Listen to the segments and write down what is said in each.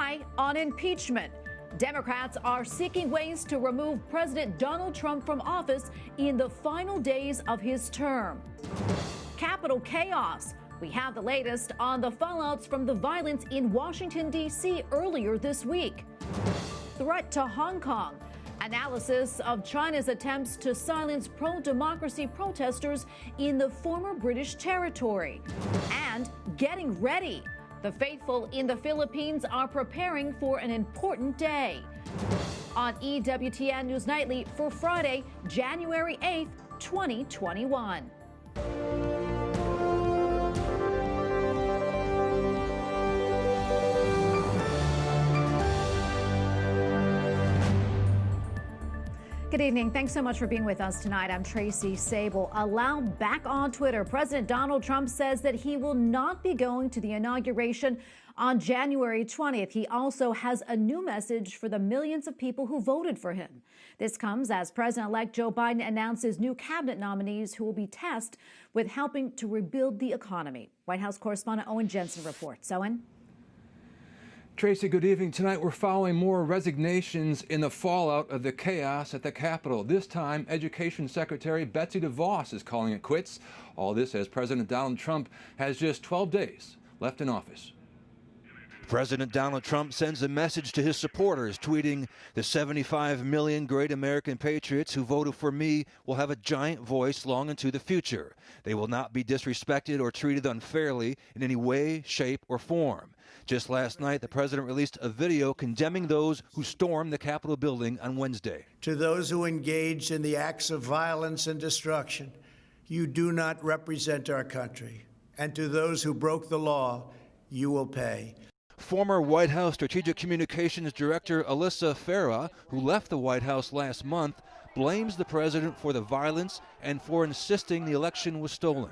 high on impeachment. Democrats are seeking ways to remove President Donald Trump from office in the final days of his term. Capitol chaos. We have the latest on the fallouts from the violence in Washington, D.C. earlier this week. Threat to Hong Kong. Analysis of China's attempts to silence pro-democracy protesters in the former British territory. And getting ready. The faithful in the Philippines are preparing for an important day. On EWTN News Nightly for Friday, January 8th, 2021. Good evening. Thanks so much for being with us tonight. I'm Tracy Sable. Aloud back on Twitter, President Donald Trump says that he will not be going to the inauguration on January 20th. He also has a new message for the millions of people who voted for him. This comes as President-elect Joe Biden announces new cabinet nominees who will be tasked with helping to rebuild the economy. White House correspondent Owen Jensen reports. Owen? Tracy, good evening. Tonight we're following more resignations in the fallout of the chaos at the Capitol. This time, Education Secretary Betsy DeVos is calling it quits. All this as President Donald Trump has just 12 days left in office. President Donald Trump sends a message to his supporters, tweeting, "The 75 million great American patriots who voted for me will have a giant voice long into the future. They will not be disrespected or treated unfairly in any way, shape, or form." Just last night, the president released a video condemning those who stormed the Capitol building on Wednesday. To those who engaged in the acts of violence and destruction, you do not represent our country. And to those who broke the law, you will pay. Former White House Strategic Communications Director Alyssa Farah, who left the White House last month, blames the president for the violence and for insisting the election was stolen.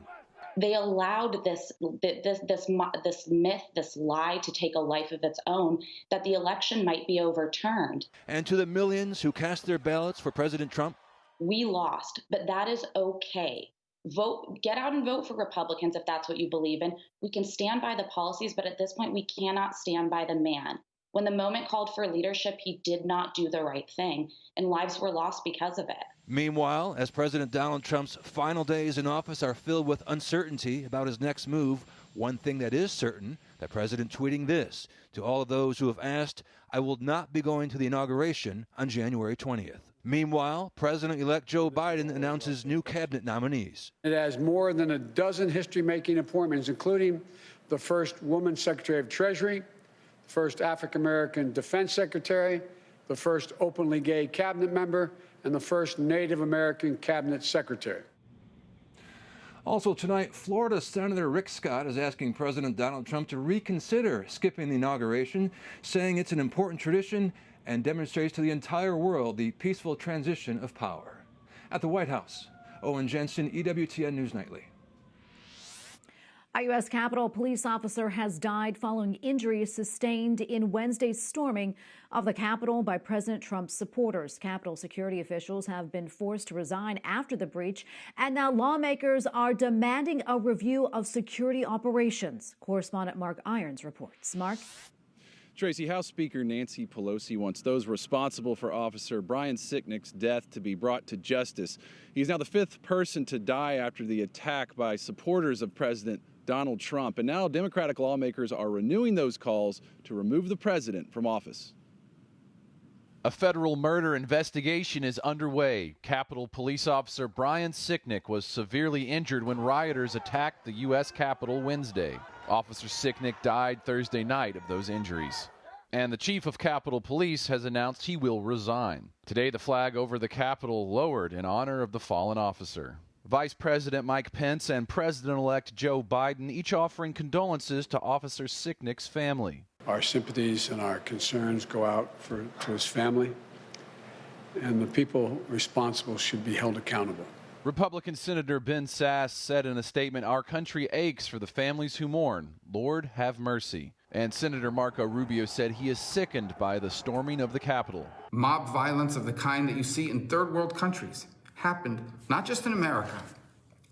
They allowed this myth, this lie to take a life of its own, that the election might be overturned. And to the millions who cast their ballots for President Trump, we lost, but that is okay. Vote, get out and vote for Republicans if that's what you believe in. We can stand by the policies, but at this point, we cannot stand by the man. When the moment called for leadership, he did not do the right thing, and lives were lost because of it. Meanwhile, as President Donald Trump's final days in office are filled with uncertainty about his next move, one thing that is certain, the president tweeting this to all of those who have asked, "I will not be going to the inauguration on January 20th. Meanwhile, President-elect Joe Biden announces new cabinet nominees. It has more than a dozen history-making appointments, including the first woman Secretary of Treasury, the first African-American Defense Secretary, the first openly gay cabinet member, and the first Native American cabinet secretary. Also tonight, Florida Senator Rick Scott is asking President Donald Trump to reconsider skipping the inauguration, saying it's an important tradition and demonstrates to the entire world the peaceful transition of power. At the White House, Owen Jensen, EWTN News Nightly. A U.S. Capitol police officer has died following injuries sustained in Wednesday's storming of the Capitol by President Trump's supporters. Capitol security officials have been forced to resign after the breach, and now lawmakers are demanding a review of security operations. Correspondent Mark Irons reports. Mark? Tracy, House Speaker Nancy Pelosi wants those responsible for Officer Brian Sicknick's death to be brought to justice. He's now the fifth person to die after the attack by supporters of President Donald Trump. And now Democratic lawmakers are renewing those calls to remove the president from office. A federal murder investigation is underway. Capitol Police Officer Brian Sicknick was severely injured when rioters attacked the U.S. Capitol Wednesday. Officer Sicknick died Thursday night of those injuries. And the chief of Capitol Police has announced he will resign. Today, the flag over the Capitol lowered in honor of the fallen officer. Vice President Mike Pence and President-elect Joe Biden each offering condolences to Officer Sicknick's family. Our sympathies and our concerns go out to his family, and the people responsible should be held accountable. Republican Senator Ben Sasse said in a statement, "Our country aches for the families who mourn. Lord, have mercy." And Senator Marco Rubio said he is sickened by the storming of the Capitol. Mob violence of the kind that you see in third world countries happened not just in America,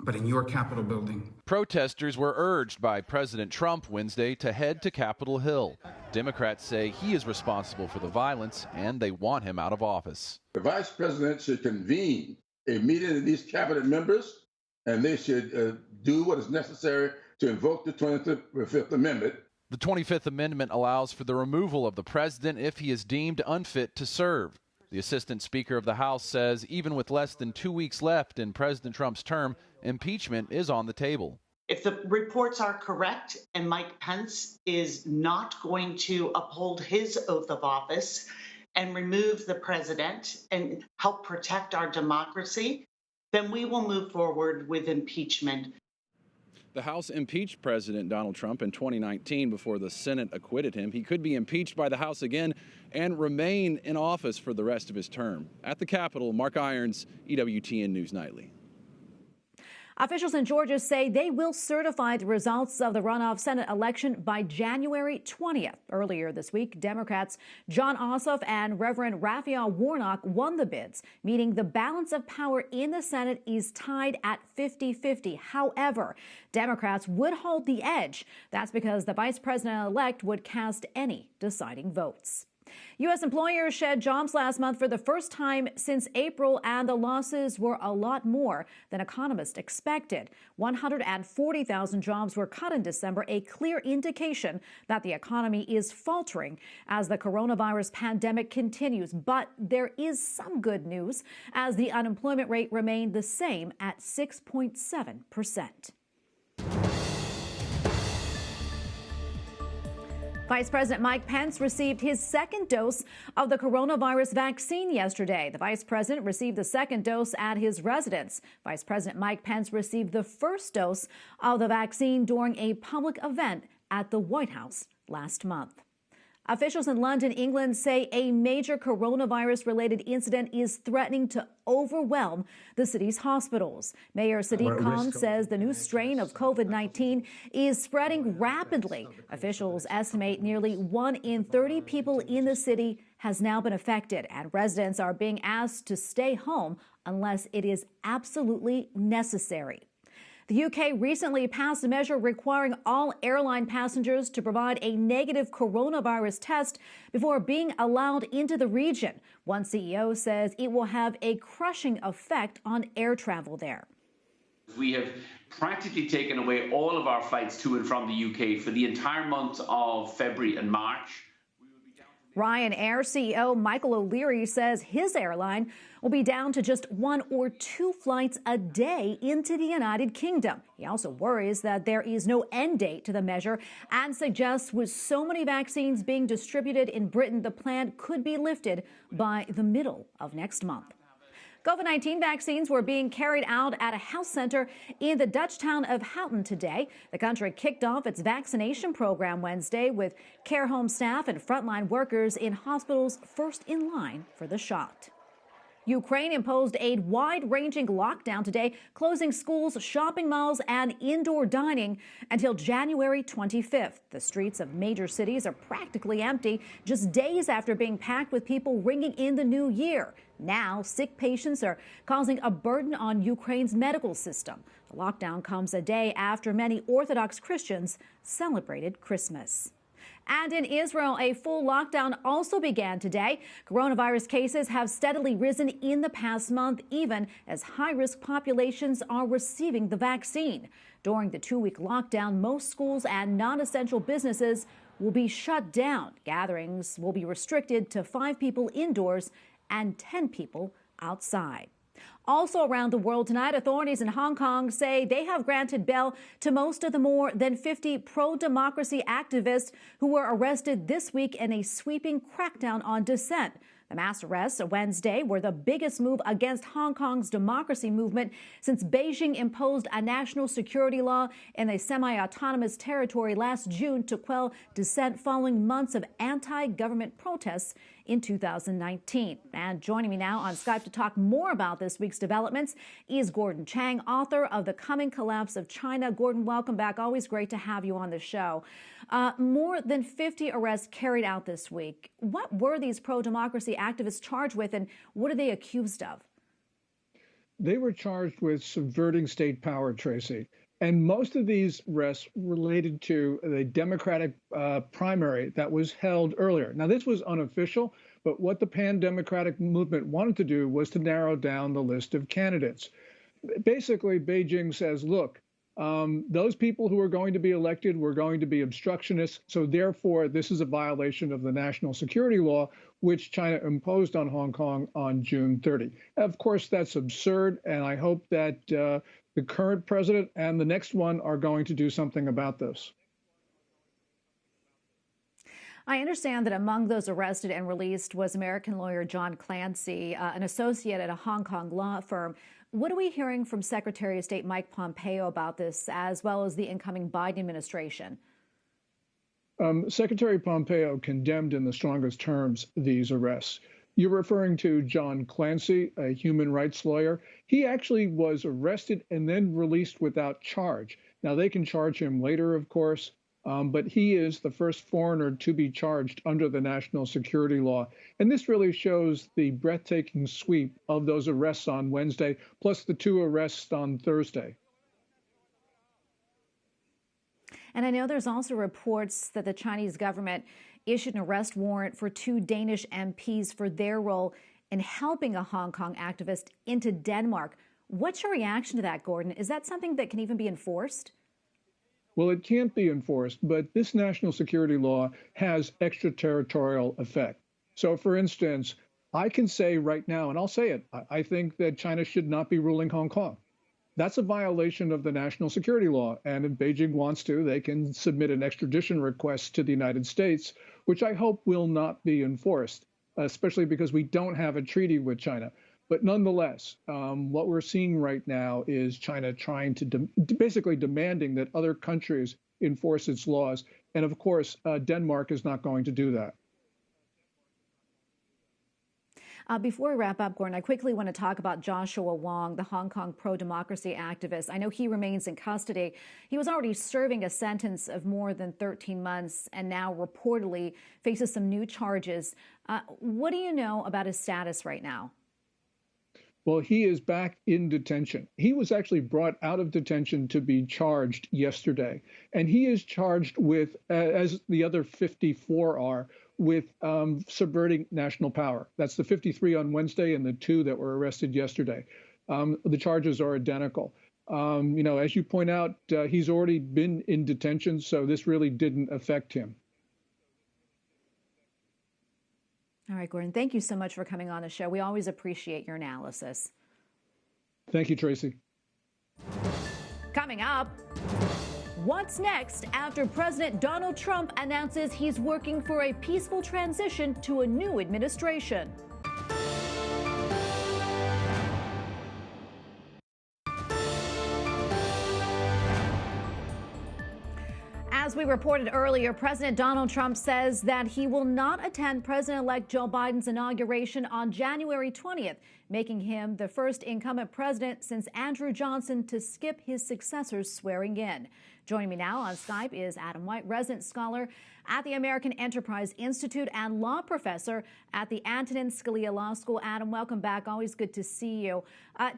but in your Capitol building. Protesters were urged by President Trump Wednesday to head to Capitol Hill. Democrats say he is responsible for the violence and they want him out of office. The vice president should convene a meeting of these cabinet members, and they should do what is necessary to invoke the 25th Amendment. The 25th Amendment allows for the removal of the president if he is deemed unfit to serve. The Assistant Speaker of the House says even with less than 2 weeks left in President Trump's term, impeachment is on the table. If the reports are correct and Mike Pence is not going to uphold his oath of office and remove the president and help protect our democracy, then we will move forward with impeachment. The House impeached President Donald Trump in 2019 before the Senate acquitted him. He could be impeached by the House again and remain in office for the rest of his term. At the Capitol, Mark Irons, EWTN News Nightly. Officials in Georgia say they will certify the results of the runoff Senate election by January 20th. Earlier this week, Democrats Jon Ossoff and Reverend Raphael Warnock won the bids, meaning the balance of power in the Senate is tied at 50-50. However, Democrats would hold the edge. That's because the vice president-elect would cast any deciding votes. U.S. employers shed jobs last month for the first time since April, and the losses were a lot more than economists expected. 140,000 jobs were cut in December, a clear indication that the economy is faltering as the coronavirus pandemic continues. But there is some good news, as the unemployment rate remained the same at 6.7%. Vice President Mike Pence received his second dose of the coronavirus vaccine yesterday. The vice president received the second dose at his residence. Vice President Mike Pence received the first dose of the vaccine during a public event at the White House last month. Officials in London, England, say a major coronavirus-related incident is threatening to overwhelm the city's hospitals. Mayor Sadiq Khan says the new strain of COVID-19 is spreading rapidly. Officials estimate nearly 1 in 30 people in the city has now been affected, and residents are being asked to stay home unless it is absolutely necessary. The UK recently passed a measure requiring all airline passengers to provide a negative coronavirus test before being allowed into the region. One CEO says it will have a crushing effect on air travel there. We have practically taken away all of our flights to and from the UK for the entire month of February and March. Ryanair CEO Michael O'Leary says his airline will be down to just 1 or 2 flights a day into the United Kingdom. He also worries that there is no end date to the measure and suggests with so many vaccines being distributed in Britain, the plan could be lifted by the middle of next month. COVID-19 vaccines were being carried out at a health center in the Dutch town of Houten today. The country kicked off its vaccination program Wednesday with care home staff and frontline workers in hospitals first in line for the shot. Ukraine imposed a wide-ranging lockdown today, closing schools, shopping malls, and indoor dining until January 25th. The streets of major cities are practically empty, just days after being packed with people ringing in the new year. Now, sick patients are causing a burden on Ukraine's medical system. The lockdown comes a day after many Orthodox Christians celebrated Christmas. And in Israel, a full lockdown also began today. Coronavirus cases have steadily risen in the past month, even as high-risk populations are receiving the vaccine. During the 2-week lockdown, most schools and non-essential businesses will be shut down. Gatherings will be restricted to 5 people indoors and 10 people outside. Also around the world tonight, authorities in Hong Kong say they have granted bail to most of the more than 50 pro-democracy activists who were arrested this week in a sweeping crackdown on dissent. The mass arrests Wednesday were the biggest move against Hong Kong's democracy movement since Beijing imposed a national security law in a semi-autonomous territory last June to quell dissent following months of anti-government protests in 2019. And joining me now on Skype to talk more about this week's developments is Gordon Chang, author of The Coming Collapse of China. Gordon, welcome back. Always great to have you on the show. More than 50 arrests carried out this week. What were these pro-democracy activists charged with, and what are they accused of? They were charged with subverting state power, Tracy. And most of these arrests related to the Democratic primary that was held earlier. Now, this was unofficial, but what the pan-Democratic movement wanted to do was to narrow down the list of candidates. Basically, Beijing says, look, those people who are going to be elected were going to be obstructionists. So therefore, this is a violation of the national security law, which China imposed on Hong Kong on June 30. Of course, that's absurd. And I hope that the current president and the next one are going to do something about this. I understand that among those arrested and released was American lawyer John Clancy, an associate at a Hong Kong law firm. What are we hearing from Secretary of State Mike Pompeo about this, as well as the incoming Biden administration? Secretary Pompeo condemned in the strongest terms these arrests. You're referring to John Clancy, a human rights lawyer. He actually was arrested and then released without charge. Now, they can charge him later, of course, but he is the first foreigner to be charged under the national security law. And this really shows the breathtaking sweep of those arrests on Wednesday, plus the 2 arrests on Thursday. And I know there's also reports that the Chinese government issued an arrest warrant for 2 Danish MPs for their role in helping a Hong Kong activist into Denmark. What's your reaction to that, Gordon? Is that something that can even be enforced? Well, it can't be enforced, but this national security law has extraterritorial effect. So, for instance, I can say right now, and I'll say it, I think that China should not be ruling Hong Kong. That's a violation of the national security law. And if Beijing wants to, they can submit an extradition request to the United States, which I hope will not be enforced, especially because we don't have a treaty with China. But nonetheless, what we're seeing right now is China trying to basically demanding that other countries enforce its laws. And of course, Denmark is not going to do that. Before we wrap up, Gordon, I quickly want to talk about Joshua Wong, the Hong Kong pro-democracy activist. I know he remains in custody. He was already serving a sentence of more than 13 months and now reportedly faces some new charges. What do you know about his status right now? Well, he is back in detention. He was actually brought out of detention to be charged yesterday. And he is charged with, as the other 54 are, with subverting national power. That's the 53 on Wednesday and the 2 that were arrested yesterday. The charges are identical. As you point out, he's already been in detention, so this really didn't affect him. All right, Gordon, thank you so much for coming on the show. We always appreciate your analysis. Thank you, Tracy. Coming up, what's next after President Donald Trump announces he's working for a peaceful transition to a new administration? As we reported earlier, President Donald Trump says that he will not attend President-elect Joe Biden's inauguration on January 20th, making him the first incumbent president since Andrew Johnson to skip his successor's swearing in. Joining me now on Skype is Adam White, resident scholar at the American Enterprise Institute and law professor at the Antonin Scalia Law School. Adam, welcome back. Always good to see you.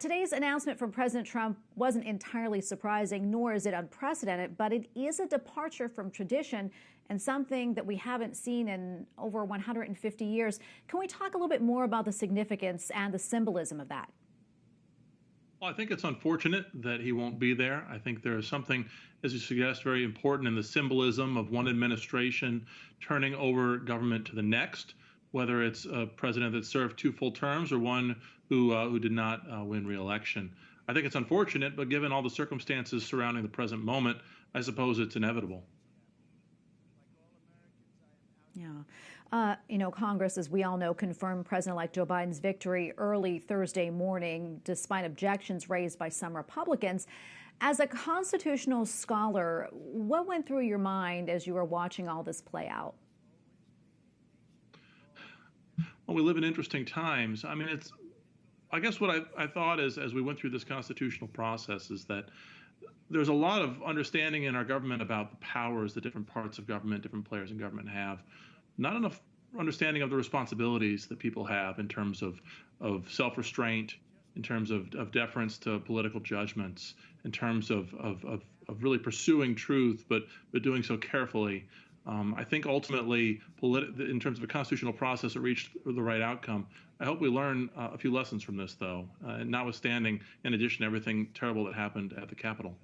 Today's announcement from President Trump wasn't entirely surprising, nor is it unprecedented, but it is a departure from tradition and something that we haven't seen in over 150 years. Can we talk a little bit more about the significance and the symbolism of that? Well, I think it's unfortunate that he won't be there. I think there is something, as you suggest, very important in the symbolism of one administration turning over government to the next, whether it's a president that served 2 full terms or one who did not win re-election. I think it's unfortunate, but given all the circumstances surrounding the present moment, I suppose it's inevitable. Yeah. Congress, as we all know, confirmed President-elect Joe Biden's victory early Thursday morning, despite objections raised by some Republicans. As a constitutional scholar, what went through your mind as you were watching all this play out? Well, we live in interesting times. I mean, I guess what I thought is, as we went through this constitutional process, is that there's a lot of understanding in our government about the powers that different parts of government, different players in government have. Not enough understanding of the responsibilities that people have in terms of self-restraint, in terms of deference to political judgments, in terms of really pursuing truth, but doing so carefully. I think ultimately, in terms of a constitutional process, it reached the right outcome. I hope we learn a few lessons from this, though, notwithstanding, in addition, everything terrible that happened at the Capitol.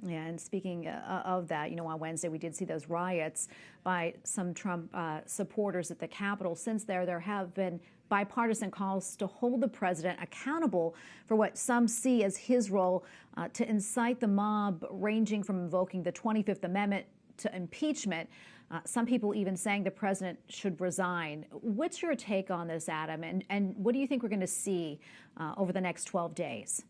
Yeah, and speaking of that, on Wednesday we did see those riots by some Trump supporters at the Capitol. Since there have been bipartisan calls to hold the president accountable for what some see as his role to incite the mob, ranging from invoking the 25th Amendment to impeachment. Some people even saying the president should resign. What's your take on this, Adam? And what do you think we're going to see over the next 12 days?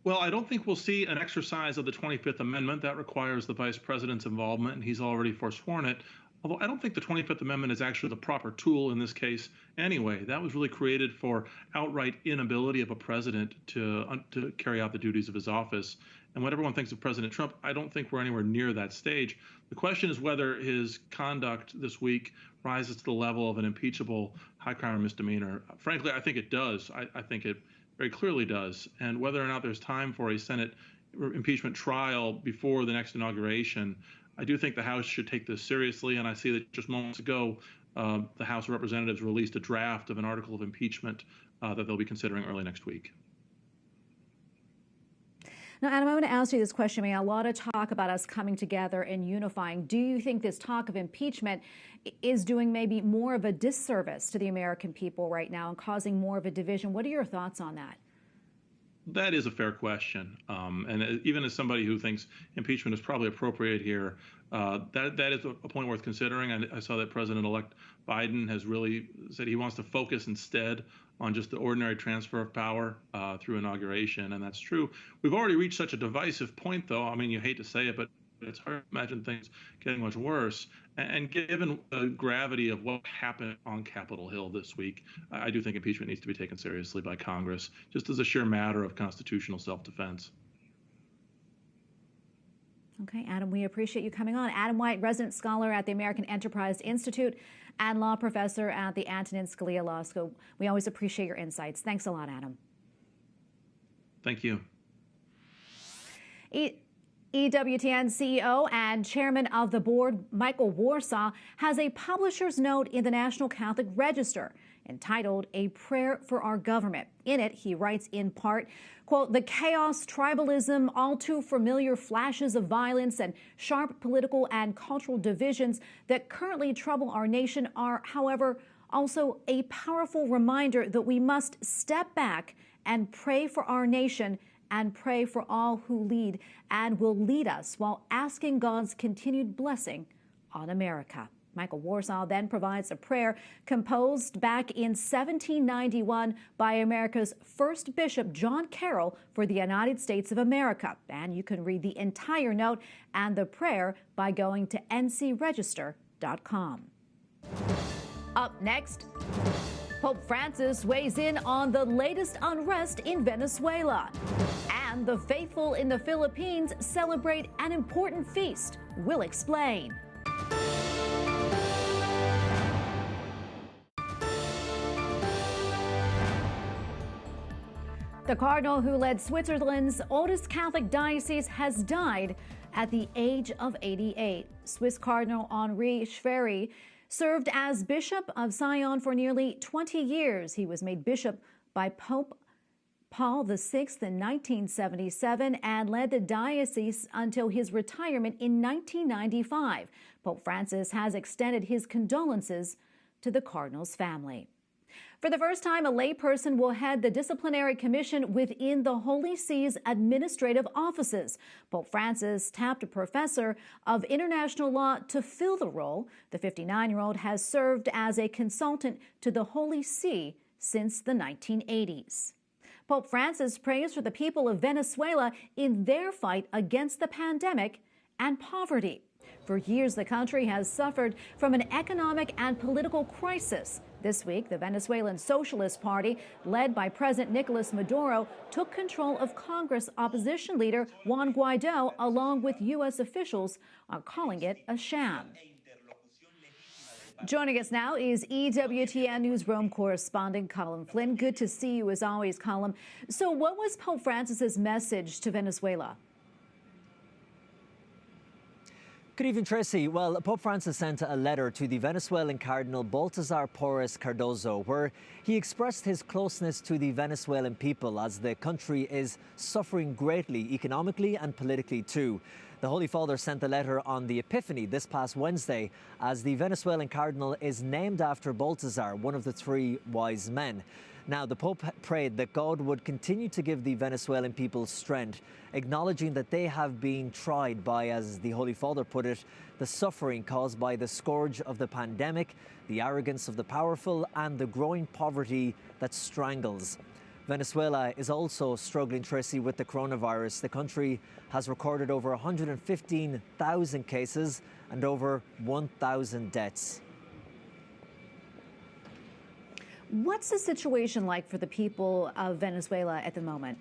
Well, I don't think we'll see an exercise of the 25th Amendment. That requires the vice president's involvement, and he's already forsworn it. Although I don't think the 25th Amendment is actually the proper tool in this case anyway. That was really created for outright inability of a president to carry out the duties of his office. And what everyone thinks of President Trump, I don't think we're anywhere near that stage. The question is whether his conduct this week rises to the level of an impeachable high crime or misdemeanor. Frankly, I think it does. I think it very clearly does. And whether or not there's time for a Senate impeachment trial before the next inauguration, I do think the House should take this seriously. And I see that just moments ago, the House of Representatives released a draft of an article of impeachment that they'll be considering early next week. Now, Adam, I want to ask you this question. I mean, a lot of talk about us coming together and unifying. Do you think this talk of impeachment is doing maybe more of a disservice to the American people right now and causing more of a division? What are your thoughts on that? That is a fair question. And even as somebody who thinks impeachment is probably appropriate here, that is a point worth considering. I saw that President-elect Biden has really said he wants to focus instead on just the ordinary transfer of power through inauguration, and that's true. We've already reached such a divisive point, though. I mean, you hate to say it, but it's hard to imagine things getting much worse. And given the gravity of what happened on Capitol Hill this week, I do think impeachment needs to be taken seriously by Congress, just as a sheer matter of constitutional self-defense. Okay, Adam, we appreciate you coming on. Adam White, resident scholar at the American Enterprise Institute and law professor at the Antonin Scalia Law School. We always appreciate your insights. Thanks a lot, Adam. Thank you. EWTN CEO and chairman of the board, Michael Warsaw, has a publisher's note in the National Catholic Register entitled A Prayer for Our Government. In it, he writes in part, quote, "The chaos, tribalism, all too familiar flashes of violence and sharp political and cultural divisions that currently trouble our nation are, however, also a powerful reminder that we must step back and pray for our nation and pray for all who lead and will lead us while asking God's continued blessing on America." Michael Warsaw then provides a prayer composed back in 1791 by America's first bishop, John Carroll, for the United States of America. And you can read the entire note and the prayer by going to ncregister.com. Up next, Pope Francis weighs in on the latest unrest in Venezuela. And the faithful in the Philippines celebrate an important feast. We'll explain. The cardinal who led Switzerland's oldest Catholic diocese has died at the age of 88. Swiss Cardinal Henri Schwery served as Bishop of Sion for nearly 20 years. He was made bishop by Pope Paul VI in 1977 and led the diocese until his retirement in 1995. Pope Francis has extended his condolences to the cardinal's family. For the first time, a layperson will head the disciplinary commission within the Holy See's administrative offices. Pope Francis tapped a professor of international law to fill the role. The 59-year-old has served as a consultant to the Holy See since the 1980s. Pope Francis prays for the people of Venezuela in their fight against the pandemic and poverty. For years, the country has suffered from an economic and political crisis. This week, the Venezuelan Socialist Party, led by President Nicolas Maduro, took control of Congress. Opposition leader Juan Guaido, along with U.S. officials, are calling it a sham. Joining us now is EWTN Newsroom correspondent Colm Flynn. Good to see you as always, Colm. So what was Pope Francis's message to Venezuela? Good evening, Tracy. Well, Pope Francis sent a letter to the Venezuelan Cardinal Baltasar Porras Cardozo, where he expressed his closeness to the Venezuelan people as the country is suffering greatly economically and politically too. The Holy Father sent the letter on the Epiphany this past Wednesday, as the Venezuelan Cardinal is named after Baltasar, one of the three wise men. Now, the Pope prayed that God would continue to give the Venezuelan people strength, acknowledging that they have been tried by, as the Holy Father put it, the suffering caused by the scourge of the pandemic, the arrogance of the powerful, and the growing poverty that strangles. Venezuela is also struggling, Tracy, with the coronavirus. The country has recorded over 115,000 cases and over 1,000 deaths. What's the situation like for the people of Venezuela at the moment?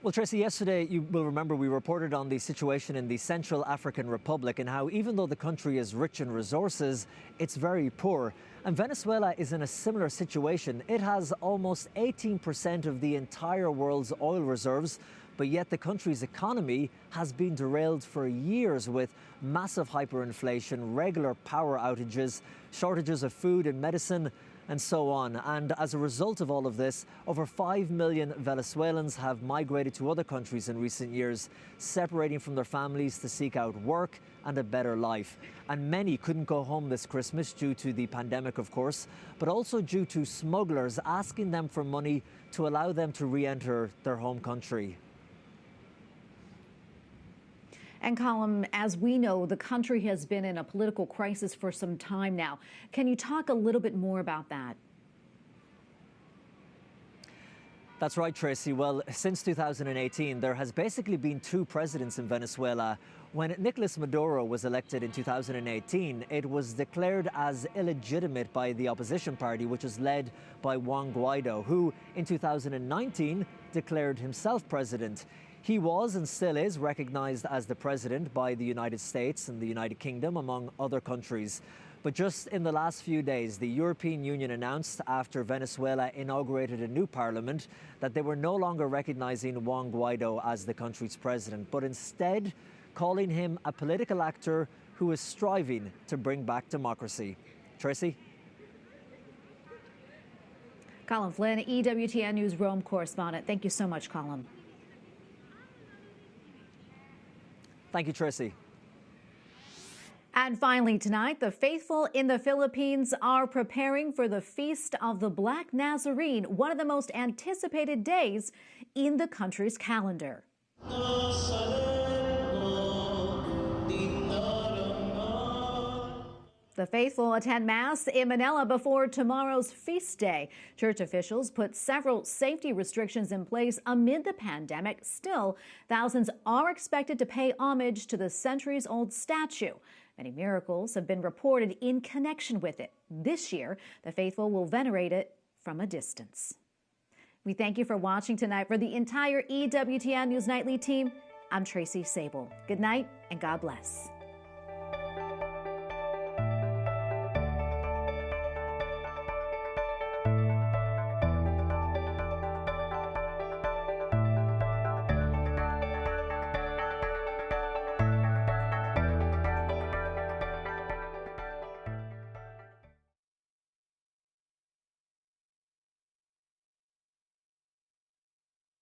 Well, Tracy, yesterday, you will remember we reported on the situation in the Central African Republic and how even though the country is rich in resources, it's very poor. And Venezuela is in a similar situation. It has almost 18% of the entire world's oil reserves, but yet the country's economy has been derailed for years with massive hyperinflation, regular power outages, shortages of food and medicine, and so on. And as a result of all of this, over 5 million Venezuelans have migrated to other countries in recent years, separating from their families to seek out work and a better life. And many couldn't go home this Christmas due to the pandemic, of course, but also due to smugglers asking them for money to allow them to re-enter their home country. And Colm, as we know, the country has been in a political crisis for some time now. Can you talk a little bit more about that? That's right, Tracy. Well, since 2018, there has basically been two presidents in Venezuela. When Nicolas Maduro was elected in 2018, it was declared as illegitimate by the opposition party, which is led by Juan Guaido, who in 2019 declared himself president. He was and still is recognized as the president by the United States and the United Kingdom, among other countries. But just in the last few days, the European Union announced, after Venezuela inaugurated a new parliament, that they were no longer recognizing Juan Guaido as the country's president, but instead calling him a political actor who is striving to bring back democracy. Tracy? Colm Flynn, EWTN Newsroom correspondent. Thank you so much, Colm. Thank you, Tracy. And finally tonight, the faithful in the Philippines are preparing for the Feast of the Black Nazarene, one of the most anticipated days in the country's calendar. The faithful attend Mass in Manila before tomorrow's feast day. Church officials put several safety restrictions in place amid the pandemic. Still, thousands are expected to pay homage to the centuries-old statue. Many miracles have been reported in connection with it. This year, the faithful will venerate it from a distance. We thank you for watching tonight. For the entire EWTN News Nightly team, I'm Tracy Sable. Good night and God bless.